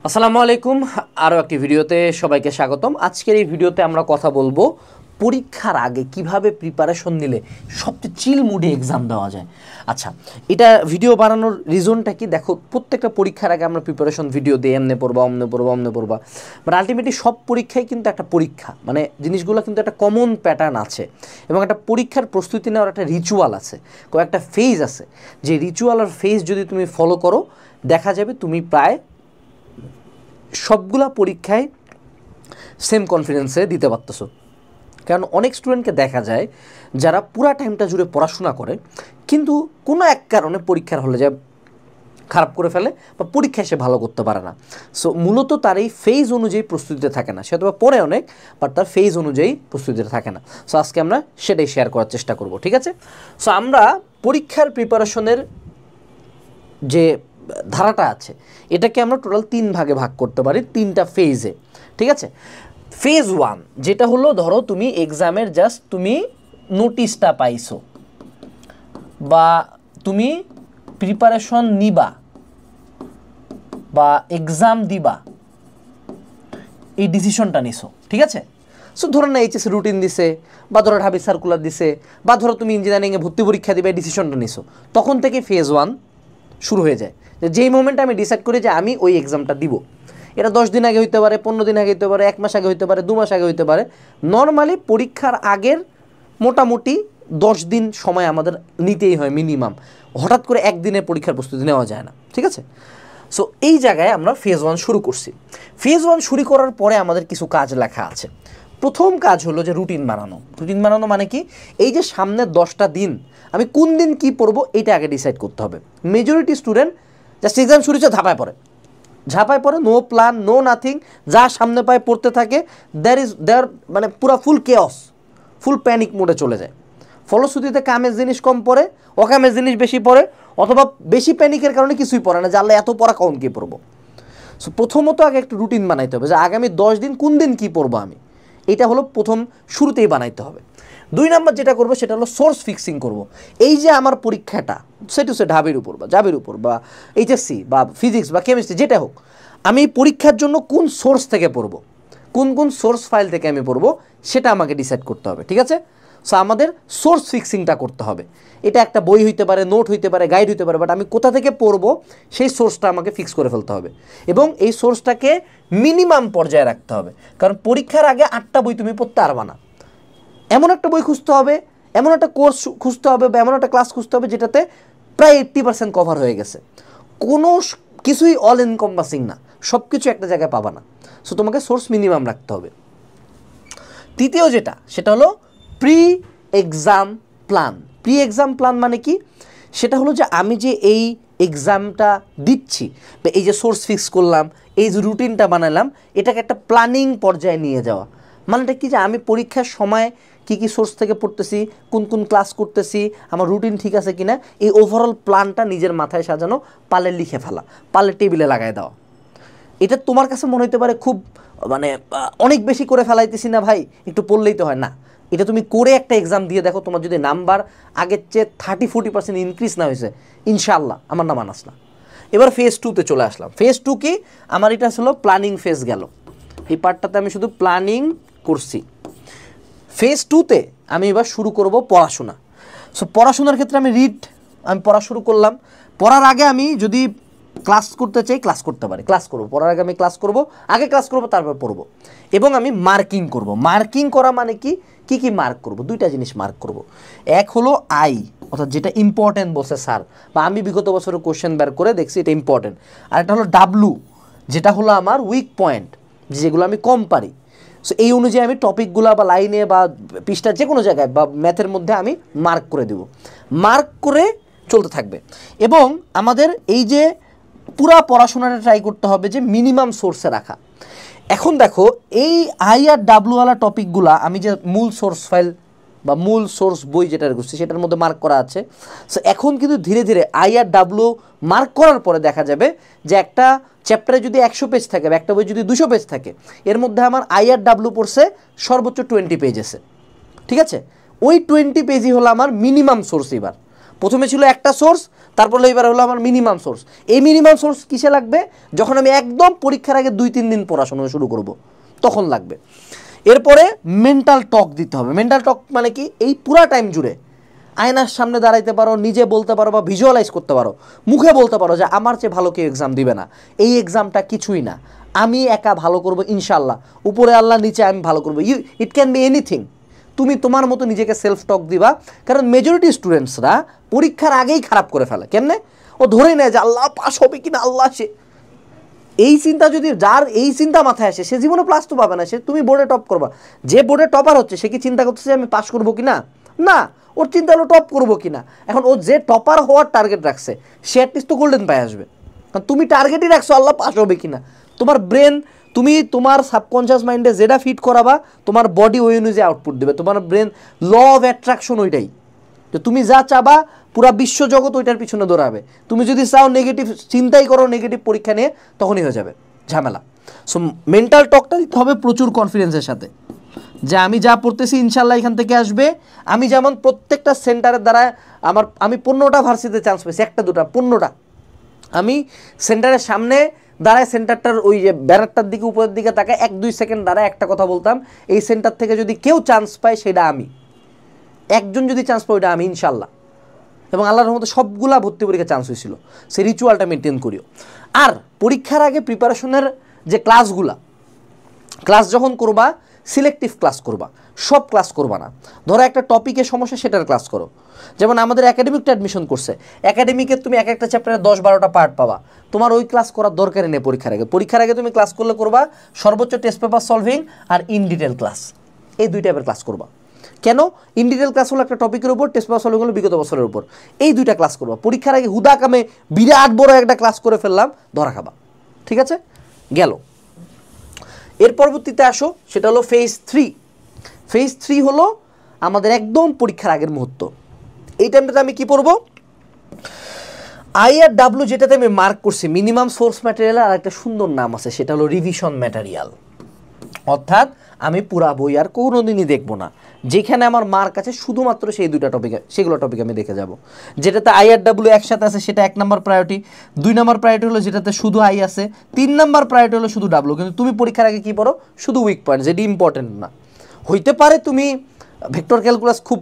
আসসালামু আলাইকুম। আরও একটি ভিডিওতে সবাইকে স্বাগতম। আজকের এই ভিডিওতে আমরা কথা বলবো পরীক্ষার আগে কিভাবে প্রিপারেশন নিলে সবচেয়ে চিল মুডে এক্সাম দেওয়া যায়। আচ্ছা, এটা ভিডিও বানানোর রিজনটা কি? দেখো, প্রত্যেকটা পরীক্ষার আগে আমরা প্রিপারেশন ভিডিও দিই, এমনে পড়বা অমনে পড়বা, বাট আলটিমেটলি সব পরীক্ষাই কিন্তু একটা পরীক্ষা, মানে জিনিসগুলো কিন্তু একটা কমন প্যাটার্ন আছে এবং একটা পরীক্ষার প্রস্তুতি নেওয়ার একটা রিচুয়াল আছে, কয়েকটা ফেজ আছে। যে রিচুয়াল আর ফেজ যদি তুমি ফলো করো, দেখা যাবে তুমি প্রায় সবগুলা পরীক্ষায় সেম কনফিডেন্সে দিতে পারতেছো। কারণ অনেক স্টুডেন্টকে দেখা যায় যারা পুরা টাইমটা জুড়ে পড়াশোনা করে কিন্তু কোনো এক কারণে পরীক্ষার হলে যায় খারাপ করে ফেলে বা পরীক্ষায় সে ভালো করতে পারে না। সো মূলত তার এই ফেজ অনুযায়ী প্রস্তুতিতে থাকে না, সে হয়তো পড়ে অনেক, বাট তার ফেজ অনুযায়ী প্রস্তুতিতে থাকে না। সো আজকে আমরা সেটাই শেয়ার করার চেষ্টা করব, ঠিক আছে? সো আমরা পরীক্ষার প্রিপারেশনের যে ধারাটা আছে এটাকে আমরা টোটাল 3 ভাগে ভাগ করতে পারি, 3টা ফেজে, ঠিক আছে? ফেজ 1 যেটা হলো, ধরো তুমি এক্সামের জাস্ট তুমি নোটিশটা পাইছো বা তুমি প্রিপারেশন নিবা বা এক্সাম দিবা, এই ডিসিশনটা নিছো, ঠিক আছে? সো ধরো না এইচএসসি রুটিন দিছে, বা ধরো ঢাবি সার্কুলার দিছে, বা ধরো তুমি ইঞ্জিনিয়ারিংয়ে ভর্তি পরীক্ষা দিবে, ডিসিশনটা নিছো, তখন থেকে ফেজ 1 শুরু হয়ে যায়। যেই মোমেন্টে আমি ডিসাইড করি যে আমি ওই এক্সামটা দিব, এটা 10 দিন আগে হইতে পারে, 15 দিন আগে হইতে পারে, 1 মাস আগে হইতে পারে, 2 মাস আগে হইতে পারে। নর্মালি পরীক্ষার আগের মোটামুটি 10 দিন সময় আমাদের নিতেই হয় মিনিমাম। হঠাৎ করে একদিনের পরীক্ষার প্রস্তুতি নেওয়া যায় না, ঠিক আছে? সো এই জায়গায় আমরা ফেজ 1 শুরু করছি। ফেজ 1 শুরু করার পরে আমাদের কিছু কাজ লেখা আছে। প্রথম কাজ হলো যে রুটিন বানানো। রুটিন বানানো মানে কি? এই যে সামনের 10টা দিন আমি কোন দিন কী পড়বো এটা আগে ডিসাইড করতে হবে। মেজরিটি স্টুডেন্ট জাস্ট এক্সাম শুরু হচ্ছে ঝাঁপায় পড়ে, নো প্ল্যান, নো নাথিং, যা সামনে পায় পড়তে থাকে। দেয়ার মানে পুরা ফুল কেওস, ফুল প্যানিক মোডে চলে যায়। ফলশ্রুতিতে কামের জিনিস কম পড়ে, অকামের জিনিস বেশি পড়ে, অথবা বেশি প্যানিকের কারণে কিছুই পড়ে না, জানলে এত পড়া কম কী পড়বো। সো প্রথমত আগে একটু রুটিন বানাইতে হবে যে আগামী 10 দিন কোন দিন কী পড়বো আমি, এটা হলো প্রথম, শুরুতেই বানাইতে হবে। 2 নম্বর যেটা করবো সেটা হলো সোর্স ফিক্সিং করব। এই যে আমার পরীক্ষাটা সে ঢাবির উপর বা জাবির উপর বা এইচএসসি বা ফিজিক্স বা কেমিস্ট্রি যেটা হোক, আমি পরীক্ষার জন্য কোন সোর্স থেকে পড়বো, কোন সোর্স ফাইল থেকে আমি পড়বো, সেটা আমাকে ডিসাইড করতে হবে, ঠিক আছে? সো আমাদের সোর্স ফিক্সিংটা করতে হবে। এটা একটা বই হইতে পারে, নোট হইতে পারে, গাইড হইতে পারে, বাট আমি কোথা থেকে পড়বো সেই সোর্সটা আমাকে ফিক্স করে ফেলতে হবে এবং এই সোর্সটাকে মিনিমাম পর্যায়ে রাখতে হবে। কারণ পরীক্ষার আগে 8টা বই তুমি পড়তে পারবা না। এমন একটা বই খুঁজতে হবে, এমন একটা কোর্স খুঁজতে হবে বা এমন একটা ক্লাস খুঁজতে হবে যেটাতে প্রায় 80% কভার হয়ে গেছে। কোনো কিছুই অল এনকম্পাসিং না, সব কিছু একটা জায়গায় পাবা না। সো তোমাকে সোর্স মিনিমাম রাখতে হবে। তৃতীয় যেটা, সেটা হলো pre exam plan. Pre exam plan মানে কি? সেটা হলো যে আমি যে এই এক্সামটা দিচ্ছি বা এই যে সোর্স ফিক্স করলাম, এই যে রুটিনটা বানালাম, এটাকে একটা প্ল্যানিং পর্যায়ে নিয়ে যাওয়া। মানেটা কি? যে আমি পরীক্ষার সময় কী সোর্স থেকে পড়তেছি, কোন ক্লাস করতেছি, আমার রুটিন ঠিক আছে কিনা, এই ওভারঅল প্ল্যানটা নিজের মাথায় সাজানো, পালে লিখে ফেলা, পালে টেবিলে লাগাই দেওয়া। এটা তোমার কাছে মনে হতে পারে খুব মানে অনেক বেশি করে ফেলাইতেছি না ভাই, একটু পড়লেই তো হয় না। এটা তুমি করে একটা এক্সাম দিয়ে দেখো, তোমার যদি নাম্বার আগের চেয়ে 30-40% ইনক্রিজ না হয়েছে, ইনশাআল্লাহ আমার নাম আনাস না। এবার ফেজ 2তে চলে আসলাম। ফেজ 2 কি? আমার এটা হলো প্ল্যানিং ফেজ গেল, এই পার্টটাতে আমি শুধু প্ল্যানিং করছি। ফেজ 2তে আমি এবার শুরু করব পড়াশোনা। সো পড়াশোনার ক্ষেত্রে আমি পড়া শুরু করলাম। পড়ার আগে আমি যদি ক্লাস করতে চাই, ক্লাস করতে পারি, ক্লাস করবো। পড়ার আগে আমি ক্লাস করব, ক্লাস করব, তারপর পড়বো। এবং আমি মার্কিং করব। মার্কিং করা মানে কি? কি মার্ক করব? 2টা জিনিস মার্ক করব। এক হলো আই, অর্থাৎ যেটা ইম্পর্টেন্ট বলছে স্যার, বা আমি বিগত বছরের কোশ্চেন বের করে দেখছি এটা ইম্পর্টেন্ট। আর একটা হলো ডাব্লু, যেটা হলো আমার উইক পয়েন্ট, যেগুলো আমি কম পারি। সো এই অনুযায়ী আমি টপিকগুলো বা লাইনে বা পৃষ্ঠা যে কোনো জায়গায় বা ম্যাথের মধ্যে আমি মার্ক করে দেব। মার্ক করে চলতে থাকবে। এবং আমাদের এই যে পুরা পড়াশোনাটা ট্রাই করতে হবে যে মিনিমাম সোর্সে রাখা। এখন দেখো, এই আই আর ডাব্লুওয়ালা টপিকগুলা আমি যে মূল সোর্স ফাইল বা মূল সোর্স বই যেটা করছি সেটার মধ্যে মার্ক করা আছে। সো এখন কিন্তু ধীরে ধীরে আই আর ডাব্লু মার্ক করার পরে দেখা যাবে যে একটা চ্যাপ্টারে যদি 100 পেজ থাকে বা একটা বই যদি 200 পেজ থাকে, এর মধ্যে আমার আই আর ডাব্লু পড়ছে সর্বোচ্চ 20 পেজ আছে, ঠিক আছে? ওই 20 পেজই হলো আমার মিনিমাম সোর্স। এবার প্রথমে ছিল একটা সোর্স, তারপর এবার হলো আমার মিনিমাম সোর্স। এই মিনিমাম সোর্স কিসে লাগবে? যখন আমি একদম পরীক্ষার আগে 2-3 দিন পড়াশোনা শুরু করব, তখন লাগবে। এরপরে মেন্টাল টক দিতে হবে। মেন্টাল টক মানে কি? এই পুরা টাইম জুড়ে আয়নার সামনে দাঁড়াইতে পারো, নিজে বলতে পারো বা ভিজুয়ালাইজ করতে পারো, মুখে বলতে পারো যে আমার চেয়ে ভালো কেউ এক্সাম দিবে না, এই এক্সামটা কিছুই না, আমি একা ভালো করব ইনশাল্লাহ, উপরে আল্লাহ, নিচে আমি ভালো করবো। It can be anything. তুমি তোমার মতো নিজেকে সেলফ টক দিবা। কারণ মেজরিটি স্টুডেন্টসরা পরীক্ষার আগেই খারাপ করে ফেলে। কেমনে? ও ধরেই নেয় যে আল্লাহ পাস হবে কিনা, আল্লাহ সে এই চিন্তা, যদি যার এই চিন্তা মাথায় আসে সে জীবনে প্লাস তো পাবে না। সে তুমি বোর্ডে টপ করবা, যে বোর্ডে টপার হচ্ছে সে কি চিন্তা করতেছে আমি পাস করবো কিনা? না, ওর চিন্তা হলো টপ করবো কিনা। এখন ও যে টপার হওয়ার টার্গেট রাখছে সে অ্যাটলিস্ট তো গোল্ডেন পায়ে আসবে। কারণ তুমি টার্গেটই রাখছো আল্লাহ পাস হবে কিনা। তোমার ব্রেন, তুমি তোমার সাবকনশিয়াস মাইন্ডে যেটা ফিট করাবা তোমার বডি ওই অনুযায়ী আউটপুট দেবে। তোমার ব্রেন ল অফ অ্যাট্রাকশন ওইটাই, যে তুমি যা চাবা পুরা বিশ্বজগৎ ওইটার পিছনে দৌড়াবে। তুমি যদি চাও নেগেটিভ চিন্তাই করো, নেগেটিভ পরীক্ষা নিয়ে, তখনই হয়ে যাবে ঝামেলা। সো মেন্টাল টকটা দিতে হবে প্রচুর কনফিডেন্সের সাথে, যে আমি যা পড়তেছি ইনশাল্লাহ এখান থেকে আসবে। আমি যেমন প্রত্যেকটা সেন্টারের দ্বারা আমি 15টা ভার্সিটিতে চান্স পেয়েছি, একটা দুটা 15টা। আমি সেন্টারের সামনে দাঁড়ায় সেন্টারটার ওই যে ব্যানারটার দিকে উপরের দিকে তাকায় 1-2 সেকেন্ড দাঁড়ায় একটা কথা বলতাম, এই সেন্টার থেকে যদি কেউ চান্স পায় সেটা আমি, একজন যদি চান্স পায় ওইটা আমি ইনশাল্লাহ। এবং আল্লাহর রহমতে সবগুলা ভর্তি পরীক্ষা চান্স হয়েছিল। সেই রিচুয়ালটা মেনটেন করিও। আর পরীক্ষার আগে প্রিপারেশনের যে ক্লাস যখন করবা সিলেক্টিভ ক্লাস করবা, সব ক্লাস করবা না। ধরো একটা টপিকের সমস্যা, সেটার ক্লাস করো। যেমন আমাদের একাডেমিকটা অ্যাডমিশন করছে, একাডেমিকে তুমি এক একটা চ্যাপ্টারে 10-12টা পার্ট পাবা, তোমার ওই ক্লাস করার দরকারই নেই পরীক্ষার আগে। পরীক্ষার আগে তুমি ক্লাস করলে করবা সর্বোচ্চ টেস্ট পেপার সলভিং আর ইন ডিটেল ক্লাস, এই 2 টাইপের ক্লাস করবা। কেন? ইন ডিটেল ক্লাস হলো একটা টপিকের উপর, টেস্ট পেপার সলভিং হলো বিগত বছরের উপর। এই 2টা ক্লাস করবা। পরীক্ষার আগে হুদা কামে বিরাট বড় একটা ক্লাস করে ফেললাম, ধরা খাবা। ঠিক আছে, গেল। এর পরবর্তীতে আসো, সেটা হলো ফেজ 3। ফেজ 3 হলো আমাদের একদম পরীক্ষার আগের মুহূর্ত। এই টাইমটাতে আমি কি পড়বো? IRW, যেটাতে আমি মার্ক করছি মিনিমাম সোর্স ম্যাটেরিয়াল, আর একটা সুন্দর নাম আছে, সেটা হলো রিভিশন ম্যাটেরিয়াল। অর্থাৎ আমি পুরা বই আর কোনোদিনই দেখবো না, যেখানে আমার মার্ক আছে শুধুমাত্র সেই 2টা টপিক, সেগুলো টপিক আমি দেখে যাব। যেটাতে IRW একসাথে আছে সেটা 1 নম্বর প্রায়োরিটি, 2 নম্বর প্রায়োরিটি হলো যেটাতে শুধু আই আছে, 3 নম্বর প্রায়োরিটি হলো শুধু ডাব্লু। কিন্তু তুমি পরীক্ষার আগে কি পড়ো? শুধু উইক পয়েন্ট, যেটি ইম্পর্টেন্ট না। হইতে পারে তুমি ভেক্টর ক্যালকুলাস খুব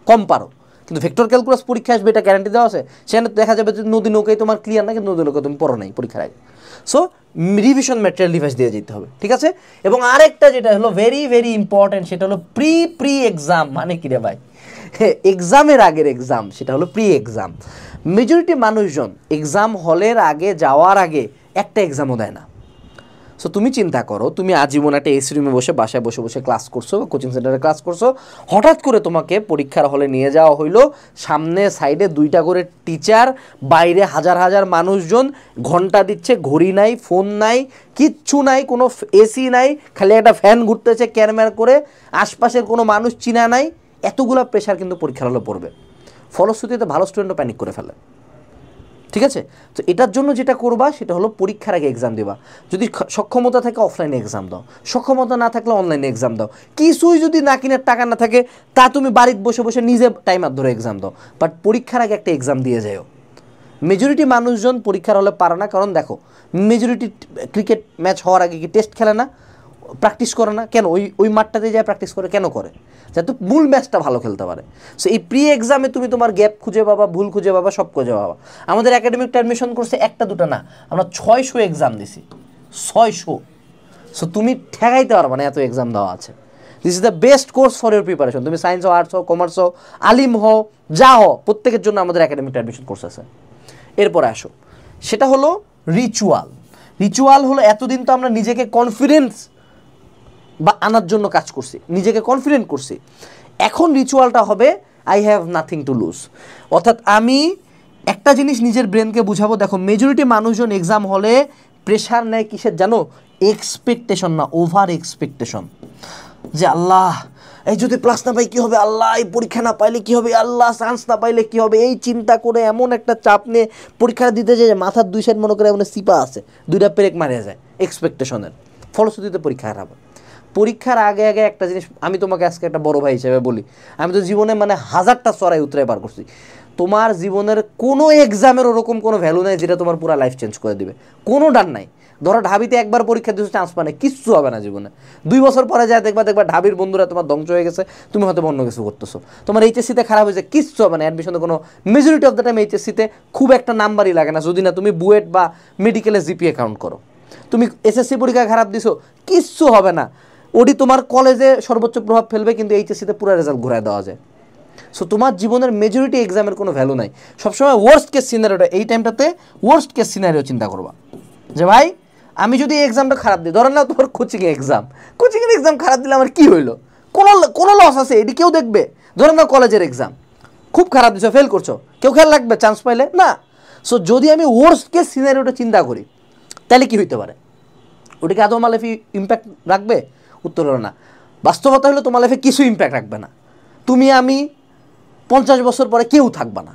কম পারো, কিন্তু ভেক্টর ক্যালকুলাস পরীক্ষা আসবে এটা গ্যারান্টি দেওয়া আছে? সেখানে দেখা যাবে যে নদী নৌকায় তোমার ক্লিয়ার না, কিন্তু নদী নৌকা তুমি পড়ো নাই পরীক্ষার আগে। সো রিভিশন ম্যাটেরিয়াল ডিভাইস দিয়ে যেতে হবে। ঠিক আছে। এবং আরেকটা যেটা হলো ভেরি ভেরি ইম্পর্টেন্ট, সেটা হলো প্রি এক্সাম। মানে কি রে ভাই? এক্সামের আগের এক্সাম, সেটা হলো প্রি এক্সাম। মেজরিটি মানুষজন এক্সাম হলের আগে যাওয়ার আগে একটা এক্সামও দেয় না। সো তুমি চিন্তা করো, তুমি আজীবন একটা এসি রুমে বসে বাসায় বসে বসে ক্লাস করছো, কোচিং সেন্টারে ক্লাস করছো, হঠাৎ করে তোমাকে পরীক্ষার হলে নিয়ে যাওয়া হইলো, সামনে সাইডে 2টা করে টিচার, বাইরে হাজার হাজার মানুষজন, ঘন্টা দিচ্ছে, ঘড়ি নাই, ফোন নাই, কিচ্ছু নাই, কোনো এসি নাই, খালি একটা ফ্যান ঘুরতেছে ক্যারম্যার করে, আশপাশের কোনো মানুষ চিনা নাই। এতগুলো প্রেশার কিন্তু পরীক্ষার হলে পড়বে। ফলশ্রুতিতে ভালো স্টুডেন্টও প্যানিক করে ফেলে। ঠিক আছে। তো এটার জন্য যেটা করবা সেটা হলো পরীক্ষার আগে এক্সাম দেবা। যদি সক্ষমতা থাকে অফলাইনে এক্সাম দাও, সক্ষমতা না থাকলে অনলাইনে এক্সাম দাও। কিছুই যদি না কিনার টাকা না থাকে তা তুমি বাড়িতে বসে বসে নিজে টাইমার ধরে এক্সাম দাও, বাট পরীক্ষার আগে একটা এক্সাম দিয়ে যাও। মেজরিটি মানুষজন পরীক্ষার হলে পারে না, কারণ দেখো মেজরিটি ক্রিকেট ম্যাচ হওয়ার আগে কি টেস্ট খেলে না, প্র্যাকটিস করে না? কেন? ওই মাঠটাতে যায় প্র্যাকটিস করে। কেন করে? যাতে মূল ম্যাচটা ভালো খেলতে পারে। সো এই প্রি এক্সামে তুমি তোমার গ্যাপ খুঁজে পাবা, ভুল খুঁজে পাবা, সব খুঁজে পাবা। আমাদের একাডেমিকটা অ্যাডমিশন করছে 1টা-2টা না, আমরা 600 এক্সাম দিছি, 600। সো তুমি ঠেকাইতে পারবা না, এত এক্সাম দেওয়া আছে। This is the best course for your preparation. তুমি সায়েন্স হও, আর্টস হও, কমার্স হও, আলিম হও, যা হও, প্রত্যেকের জন্য আমাদের একাডেমিকটা অ্যাডমিশন কোর্স আছে। এরপরে আসো, সেটা হলো রিচুয়াল। রিচুয়াল হলো এতদিন তো আমরা নিজেকে কনফিডেন্স বা আনার জন্য কাজ করছি, নিজেকে কনফিডেন্ট করছি। এখন রিচুয়ালটা হবে I have nothing to lose. অর্থাৎ আমি একটা জিনিস নিজের ব্রেনকে বুঝাবো, দেখো মেজরিটি মানুষজন এক্সাম হলে প্রেশার নেয় কিসের জানো? এক্সপেকটেশন না, ওভার এক্সপেকটেশন। যে আল্লাহ এই যদি প্লাস না পাই কী হবে, আল্লাহ এই পরীক্ষা না পাইলে কী হবে, আল্লাহ চান্স না পাইলে কী হবে, এই চিন্তা করে এমন একটা চাপ নিয়ে পরীক্ষা দিতে যায় যে মাথার 2 সাইড মনে করে এমন সিপা আছে, 2টা পেরেক মারিয়া যায় এক্সপেকটেশনের। ফলশ্রুতিতে পরীক্ষা হারাবো। পরীক্ষার আগে আগে একটা জিনিস আমি তোমাকে আজকে একটা বড় ভাই হিসেবে বলি, আমি তো জীবনে মানে 1000টা চড়াই উতরাই পার করছি। তোমার জীবনের কোনো এক্সামের ওরকম কোনো ভ্যালু নেই যেটা তোমার পুরো লাইফ চেঞ্জ করে দিবে, কোনো ডার নাই। ধরো ঢাবিতে একবার পরীক্ষা দিয়েছো, চান্স পানে, কিচ্ছু হবে না জীবনে। 2 বছর পরে যায় দেখবা ঢাবির বন্ধুরা তোমার ধ্বংস হয়ে গেছে, তুমি হয়তো অন্য কিছু করতেছো। তোমার এইচএসসিতে খারাপ হয়েছে, কিচ্ছু হবে না। অ্যাডমিশনে কোনো মেজরিটি অফ দ্য টাইম এইচএসসিতে খুব একটা নাম্বারই লাগে না, যদি না তুমি বুয়েট বা মেডিকেলে জিপিএ কাউন্ট করো। তুমি এসএসসি পরীক্ষা খারাপ দিছো, কিচ্ছু হবে না। ওটি তোমার কলেজে সর্বোচ্চ প্রভাব ফেলবে, কিন্তু এইচএসসিতে পুরো রেজাল্ট ঘুরায় দেওয়া যায়। সো তোমার জীবনের মেজরিটি এক্সামের কোনো ভ্যালু নাই। সবসময় ওয়ার্স্ট কেস সিনারিওটা, এই টাইমটাতে ওয়ার্স্ট কেস সিনারিও চিন্তা করবা যে ভাই আমি যদি এই এক্সামটা খারাপ দিই, ধরেন না তোমার কোচিংয়ের এক্সাম খারাপ দিলে আমার কী হইলো, কোনো লস আছে এটি কেউ দেখবে? ধরেন না কলেজের এক্সাম খুব খারাপ দিছো, ফেল করছো, কেউ খেয়াল রাখবে চান্স পাইলে? না। সো যদি আমি ওয়ার্স্ট কেস সিনারিওটা চিন্তা করি, তাহলে কি হইতে পারে? ওটিকে আদৌ আমার লাইফে ইম্প্যাক্ট রাখবে? উত্তর হলো না। বাস্তবতা হলো তোমার লাইফে কিছু ইম্প্যাক্ট রাখবে না। তুমি আমি 50 বছর পরে কেউই থাকবে না।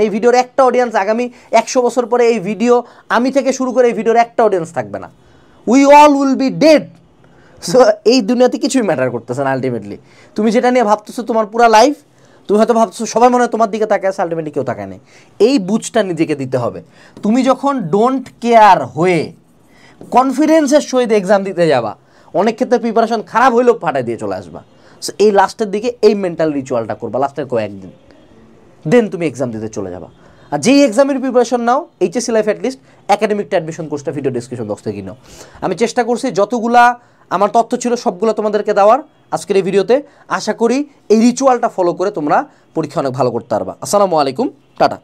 এই ভিডিওর একটা অডিয়েন্স আগামী 100 বছর পরে এই ভিডিও আমি থেকে শুরু করে এই ভিডিওর একটা অডিয়েন্স থাকবে না। We all will be dead. So এই দুনিয়াতে কিছুই ম্যাটার করতেছে না আলটিমেটলি। তুমি যেটা নিয়ে ভাবতেছো তোমার পুরো লাইফ, তুমি হয়তো ভাবছো সবাই মনে হয় তোমার দিকে তাকায় আছে, আলটিমেটলি কেউ তাকায় নেই। এই বুঝটা নিজেকে দিতে হবে। তুমি যখন ডোন্ট কেয়ার হয়ে কনফিডেন্সের সহিত এক্সাম দিতে যাবা, অনেক ক্ষেত্রে প্রিপারেশন খারাপ হইলেও ফাটাই দিয়ে চলে আসবা। সো এই লাস্টের দিকে এই মেন্টাল রিচুয়ালটা করবা, লাস্টের কয়েকদিন, দেন তুমি এক্সাম দিতে চলে যাবা। আর যেই এক্সামের প্রিপারেশন নাও, এইচএসসি লাইফ অ্যাটলিস্ট একাডেমিকটা অ্যাডমিশন কোর্সটা ভিডিও ডিসক্রিপশন বক্স থেকে নাও। আমি চেষ্টা করছি যতগুলা আমার তথ্য ছিল সবগুলো তোমাদেরকে দেওয়ার আজকের এই ভিডিওতে। আশা করি এই রিচুয়ালটা ফলো করে তোমরা পরীক্ষা অনেক ভালো করতে পারবা। আসসালামু আলাইকুম, টাটা।